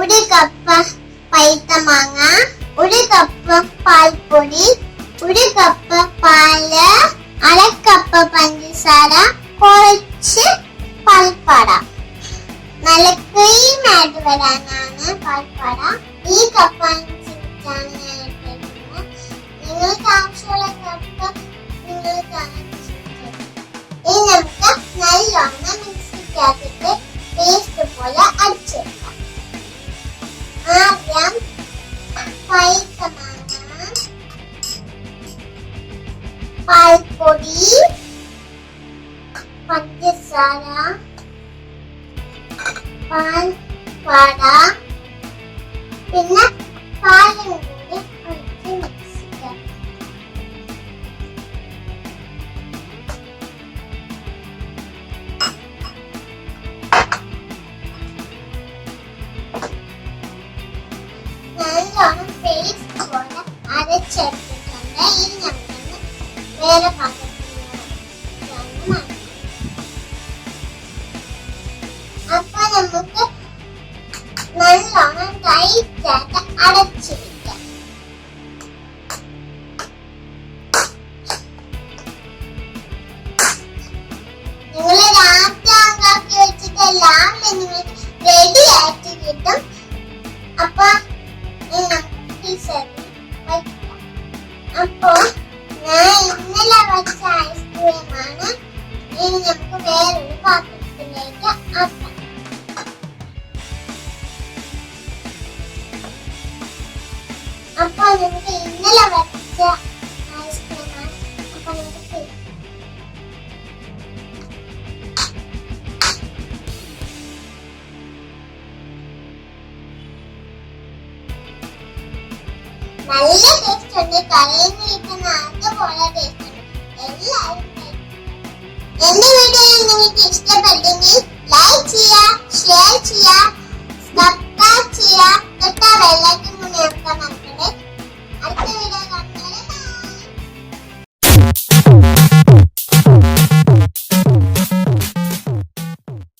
ഒരു കപ്പ് പഴുത്ത മാങ്ങ, ഒരു കപ്പ് പാൽപ്പൊടി, ഒരു കപ്പ് പാല്, അര കപ്പ് പഞ്ചസാര, കുറച്ച് പാൽപ്പാട. നല്ല ക്രീമായിട്ട് വരാനാണ് പാൽപ്പാട. ഈ കപ്പ് അനുസരിച്ചാണ് ഞാൻ എടുത്തിരിക്കുന്നത്. നിങ്ങൾക്ക് ആവശ്യമുള്ള കപ്പ് നിങ്ങൾക്ക് ഇനി നമുക്ക് നല്ലോണം മിക്സിക്കകത്തിട്ട് പേസ്റ്റ് പോലെ അടിച്ചെടുക്കാം. ആദ്യം പഴുത്ത മാങ്ങ, പാൽപ്പൊടി, പഞ്ചസാര, പാൽപ്പാട, പിന്നെ പാലും കൂടി ഒഴിച്ച് മിക്സ് ചെയ്യാം. നല്ലോണം പേസ്റ്റ് പോലെ അരച്ചെടുത്തിട്ടുണ്ട്. ഇനി നമുക്കൊന്ന് വേറെ പാത്രത്തിലേക്ക് മാറ്റാം. അപ്പൊ നമുക്ക് നല്ലോണം ടൈറ്റായിട്ട് അടച്ചു വെക്കാം. നിങ്ങൾ രാത്രി ആക്കി വെച്ചിട്ട് രാവിലെ നിങ്ങൾക്ക് റെഡി ആയിട്ട് കിട്ടും. അപ്പൊ അപ്പൊ ഞാൻ ഇന്നലെ വെച്ച ഐസ്ക്രീമാണ്. ഇനി നമുക്ക് വേറൊരു പാത്രത്തിലേക്ക് ആക്കാം. അപ്പൊ നമുക്ക് ഇന്നലെ വെച്ച ഐസ്ക്രീമാണ്. അപ്പൊ നമുക്ക് നല്ല ടേസ്റ്റ് ഉണ്ട്. കടയിൽ നിന്ന് കിട്ടുന്ന അതുപോലെ ടേസ്റ്റ് ഉണ്ട്. എല്ലാവരും എന്റെ വീഡിയോ നിങ്ങൾക്ക് ഇഷ്ടപ്പെട്ടെങ്കിൽ